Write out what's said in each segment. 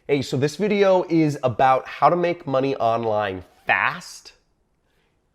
Hey, so this video is about how to make money online fast,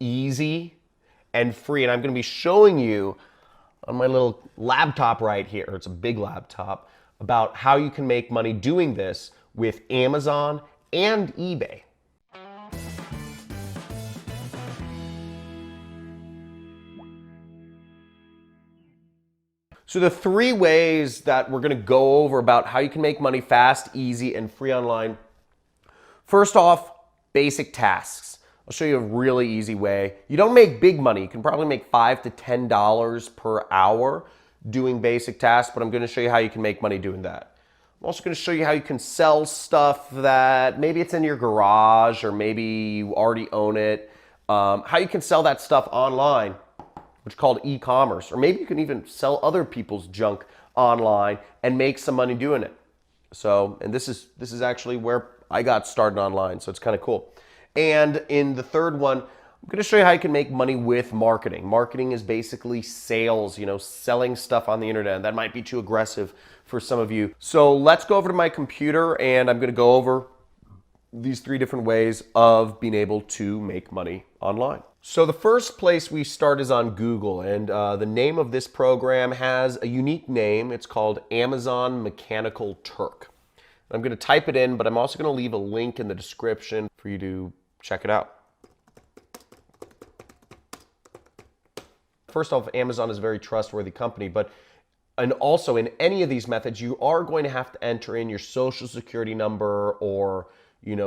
easy, and free. And I'm going to be showing you on my little laptop right here, it's a big laptop, about how you can make money doing this with Amazon and eBay. So the three ways that we're going to go over about how you can make money fast, easy, and free online. First off, basic tasks. I'll show you a really easy way. You don't make big money. You can probably make $5 to $10 per hour doing basic tasks, but I'm going to show you how you can make money doing that. I'm also going to show you how you can sell stuff that maybe it's in your garage or maybe you already own it. How you can sell that stuff online, which is called e-commerce, or maybe you can even sell other people's junk online and make some money doing it. So, and this is actually where I got started online, so it's kind of cool. And in the third one, I'm going to show you how you can make money with marketing. Marketing is basically sales, selling stuff on the internet. That might be too aggressive for some of you. So let's go over to my computer and I'm going to go over these three different ways of being able to make money online. So the first place we start is on Google, and the name of this program has a unique name. It's called Amazon Mechanical Turk. I'm going to type it in, but I'm also going to leave a link in the description for you to check it out. First off, Amazon is a very trustworthy company, and also in any of these methods, you are going to have to enter in your social security number or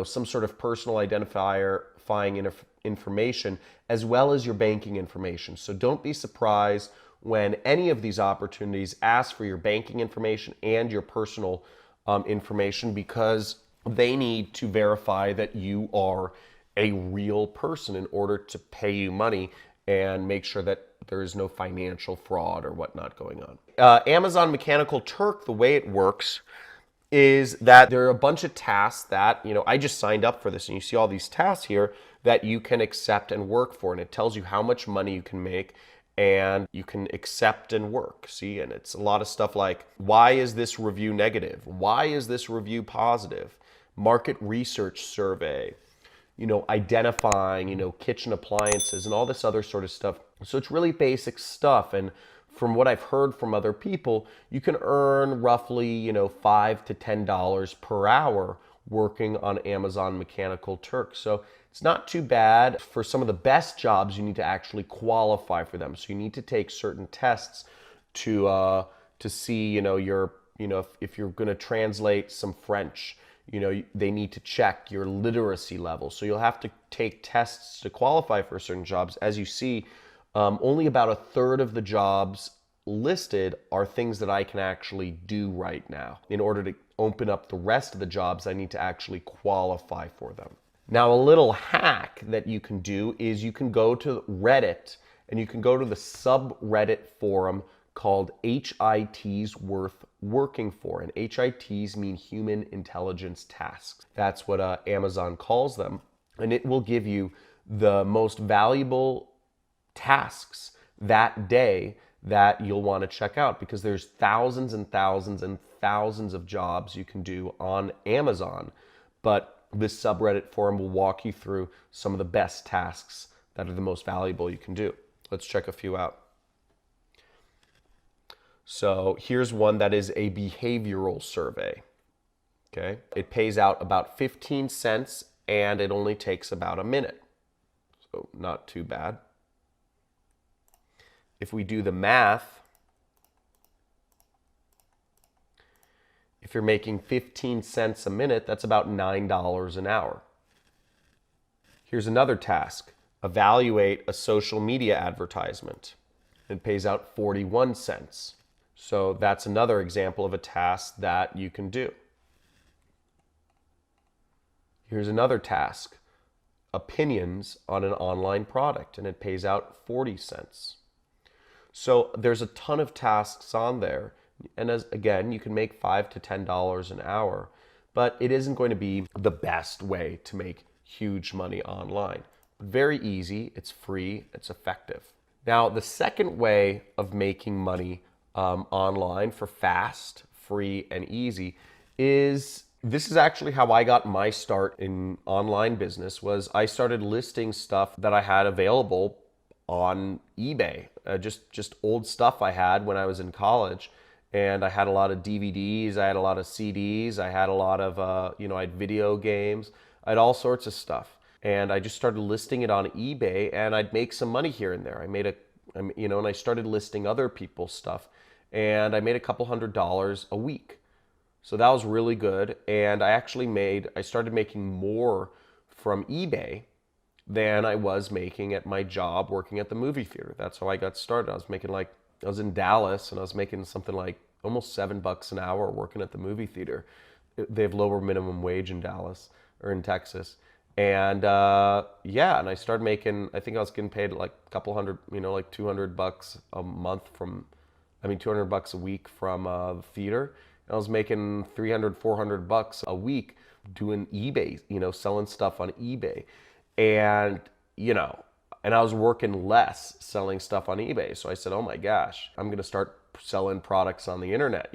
some sort of personal identifying information, as well as your banking information. So don't be surprised when any of these opportunities ask for your banking information and your personal information, because they need to verify that you are a real person in order to pay you money and make sure that there is no financial fraud or whatnot going on. Amazon Mechanical Turk, the way it works is that there are a bunch of tasks that, I just signed up for this, and you see all these tasks here that you can accept and work for, and it tells you how much money you can make and you can accept and work. See, and it's a lot of stuff like, why is this review negative? Why is this review positive? Market research survey, identifying, kitchen appliances and all this other sort of stuff. So it's really basic stuff. And from what I've heard from other people, you can earn roughly, $5 to $10 per hour working on Amazon Mechanical Turk. So it's not too bad. For some of the best jobs, you need to actually qualify for them. So you need to take certain tests to see, if you're going to translate some French, they need to check your literacy level. So you'll have to take tests to qualify for certain jobs. As you see, only about a third of the jobs listed are things that I can actually do right now. In order to open up the rest of the jobs, I need to actually qualify for them. Now, a little hack that you can do is you can go to Reddit and you can go to the subreddit forum called HITs Worth Working For. And HITs mean Human Intelligence Tasks. That's what Amazon calls them. And it will give you the most valuable tasks that day that you'll want to check out, because there's thousands and thousands and thousands of jobs you can do on Amazon. But this subreddit forum will walk you through some of the best tasks that are the most valuable you can do. Let's check a few out. So here's one that is a behavioral survey. Okay, it pays out about 15 cents and it only takes about a minute. So not too bad. If we do the math, if you're making 15 cents a minute, that's about $9 an hour. Here's another task. Evaluate a social media advertisement. It pays out 41 cents. So that's another example of a task that you can do. Here's another task. Opinions on an online product, and it pays out 40 cents. So there's a ton of tasks on there. And again, you can make $5 to $10 an hour, but it isn't going to be the best way to make huge money online. Very easy, it's free, it's effective. Now, the second way of making money online for fast, free, and easy is This is actually how I got my start in online business. Was I started listing stuff that I had available on eBay, just old stuff I had when I was in college. And I had a lot of DVDs, I had a lot of CDs, I had a lot of, I had video games, I had all sorts of stuff. And I just started listing it on eBay, and I'd make some money here and there. And I started listing other people's stuff, and I made a couple $100s a week. So that was really good. And I started making more from eBay than I was making at my job working at the movie theater. That's how I got started. I was in Dallas, and I was making something like almost $7 an hour working at the movie theater. They have lower minimum wage in Dallas or in Texas. And and I started making, I think I was getting paid like a couple hundred, like $200 a month $200 a week from the theater. And I was making $300-400 a week doing eBay, selling stuff on eBay. And, and I was working less selling stuff on eBay. So I said, oh my gosh, I'm going to start selling products on the internet.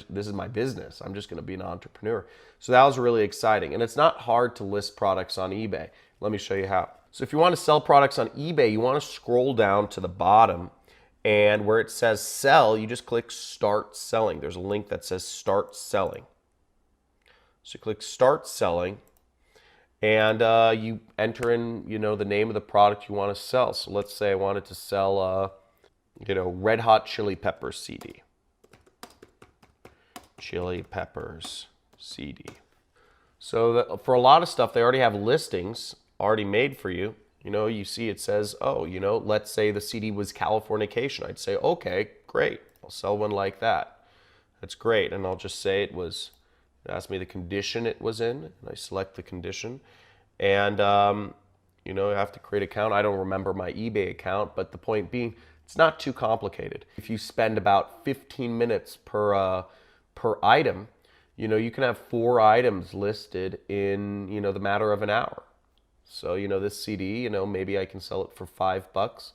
This is my business. I'm just going to be an entrepreneur. So that was really exciting. And it's not hard to list products on eBay. Let me show you how. So if you want to sell products on eBay, you want to scroll down to the bottom, and where it says sell, you just click start selling. There's a link that says start selling. So click start selling. And you enter in, the name of the product you want to sell. So let's say I wanted to sell, Red Hot Chili Peppers CD. Chili Peppers CD. So for a lot of stuff, they already have listings already made for you. You see it says, let's say the CD was Californication. I'd say, okay, great. I'll sell one like that. That's great. And I'll just say it asked me the condition it was in, and I select the condition. And, I have to create an account. I don't remember my eBay account, but the point being, it's not too complicated. If you spend about 15 minutes per item, you can have 4 items listed in, the matter of an hour. So, this CD, maybe I can sell it for $5.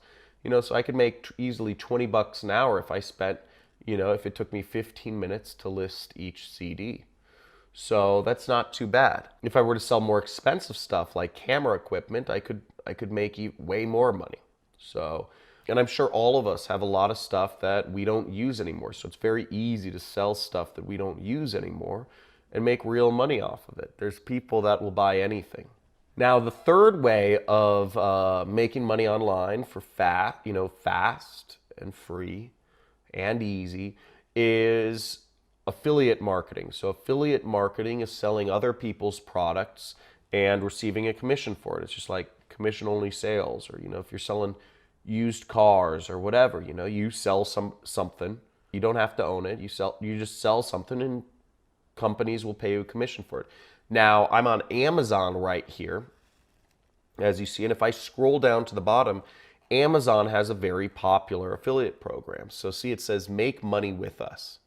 So I could make easily $20 an hour if I spent, if it took me 15 minutes to list each CD. So that's not too bad. If I were to sell more expensive stuff like camera equipment, I could make way more money. So, and I'm sure all of us have a lot of stuff that we don't use anymore. So it's very easy to sell stuff that we don't use anymore and make real money off of it. There's people that will buy anything. Now, the third way of making money online for fast and free and easy is affiliate marketing. So affiliate marketing is selling other people's products and receiving a commission for it. It's just like commission-only sales, or if you're selling used cars or whatever, you sell something. You don't have to own it. You just sell something, and companies will pay you a commission for it. Now, I'm on Amazon right here, as you see, and if I scroll down to the bottom, Amazon has a very popular affiliate program. So see, it says make money with us.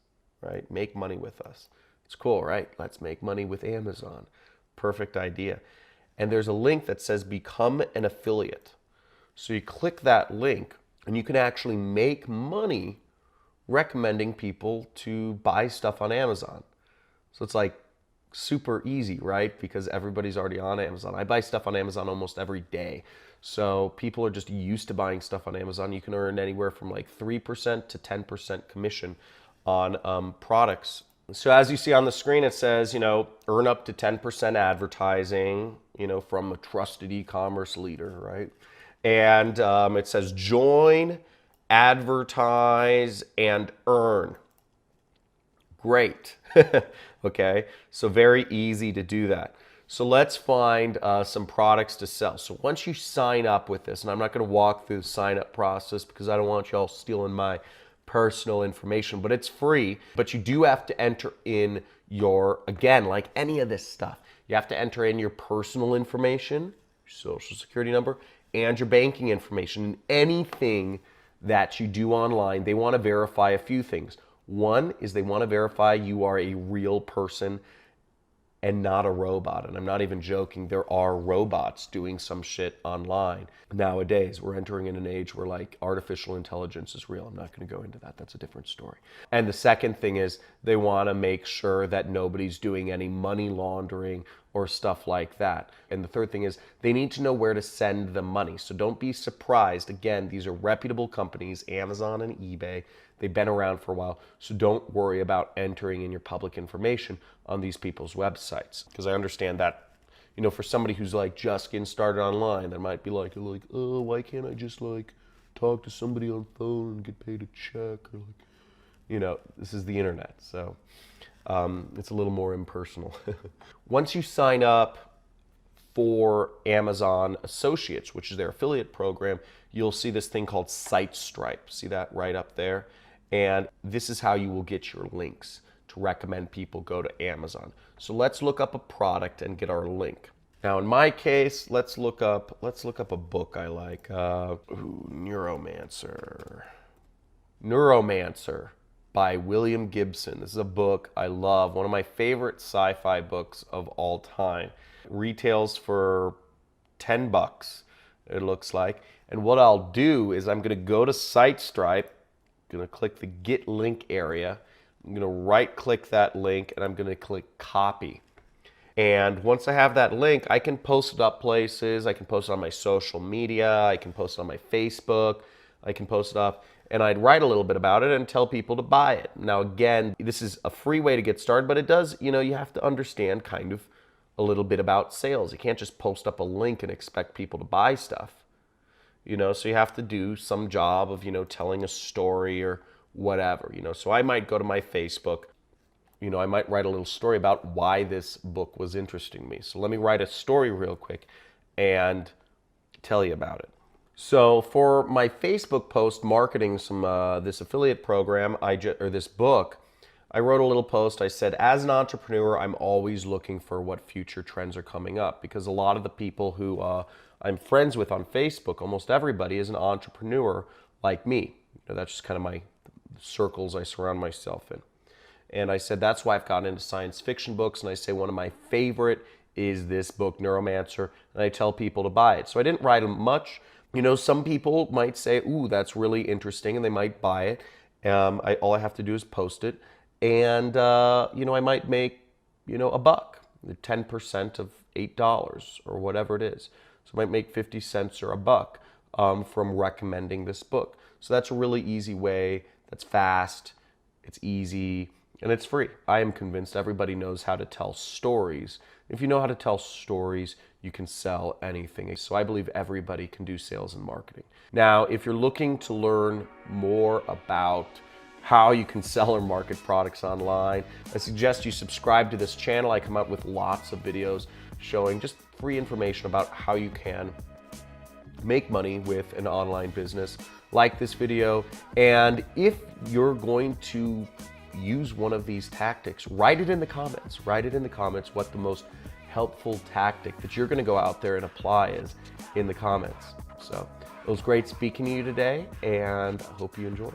Right? Make money with us. It's cool, right? Let's make money with Amazon. Perfect idea. And there's a link that says become an affiliate. So you click that link, and you can actually make money recommending people to buy stuff on Amazon. So it's like super easy, right? Because everybody's already on Amazon. I buy stuff on Amazon almost every day. So people are just used to buying stuff on Amazon. You can earn anywhere from like 3% to 10% commission on products. So as you see on the screen, it says, earn up to 10% advertising, from a trusted e-commerce leader, right? And it says join, advertise, and earn. Great. Okay, so very easy to do that. So let's find some products to sell. So once you sign up with this, and I'm not going to walk through the sign up process because I don't want y'all stealing my personal information, but it's free. But you do have to enter in again, like any of this stuff, you have to enter in your personal information, your social security number, and your banking information. And anything that you do online, they want to verify a few things. One is they want to verify you are a real person and not a robot. And I'm not even joking, there are robots doing some shit online. Nowadays, we're entering in an age where like artificial intelligence is real. I'm not going to go into that. That's a different story. And the second thing is they want to make sure that nobody's doing any money laundering or stuff like that. And the third thing is they need to know where to send the money. So don't be surprised. Again, these are reputable companies, Amazon and eBay. They've been around for a while. So don't worry about entering in your public information on these people's websites. Because I understand that, you know, for somebody who's like just getting started online, that might be like, oh, why can't I just like talk to somebody on phone and get paid a check? Or like, you know, this is the internet. So it's a little more impersonal. Once you sign up for Amazon Associates, which is their affiliate program, you'll see this thing called Site Stripe. See that right up there? And this is how you will get your links to recommend people go to Amazon. So let's look up a product and get our link. Now in my case, let's look up a book I like. Neuromancer by William Gibson. This is a book I love, one of my favorite sci-fi books of all time. It retails for $10, it looks like. And what I'll do is I'm gonna go to SiteStripe, gonna click the Get Link area. I'm gonna right-click that link and I'm gonna click Copy. And once I have that link, I can post it up places. I can post it on my social media. I can post it on my Facebook. I can post it up, and I'd write a little bit about it and tell people to buy it. Now, again, this is a free way to get started, but it does, you know, you have to understand kind of a little bit about sales. You can't just post up a link and expect people to buy stuff, you know, so you have to do some job of, you know, telling a story or whatever, you know. So I might go to my Facebook, you know, I might write a little story about why this book was interesting to me. So let me write a story real quick and tell you about it. So for my Facebook post marketing some this affiliate program, or this book, I wrote a little post. I said, as an entrepreneur, I'm always looking for what future trends are coming up, because a lot of the people who I'm friends with on Facebook, almost everybody is an entrepreneur like me. You know, that's just kind of my circles I surround myself in. And I said, that's why I've gotten into science fiction books. And I say one of my favorite is this book, Neuromancer. And I tell people to buy it. So I didn't write much. You know, some people might say, ooh, that's really interesting. And they might buy it. All I have to do is post it. And, you know, I might make, you know, $1, 10% of $8 or whatever it is. So I might make 50 cents or $1 from recommending this book. So that's a really easy way. That's fast. It's easy. And it's free. I am convinced everybody knows how to tell stories. If you know how to tell stories, you can sell anything. So I believe everybody can do sales and marketing. Now, if you're looking to learn more about how you can sell or market products online, I suggest you subscribe to this channel. I come out with lots of videos showing just free information about how you can make money with an online business. Like this video. And if you're going to use one of these tactics, write it in the comments. Write it in the comments what the most helpful tactic that you're going to go out there and apply is in the comments. So it was great speaking to you today, and I hope you enjoyed.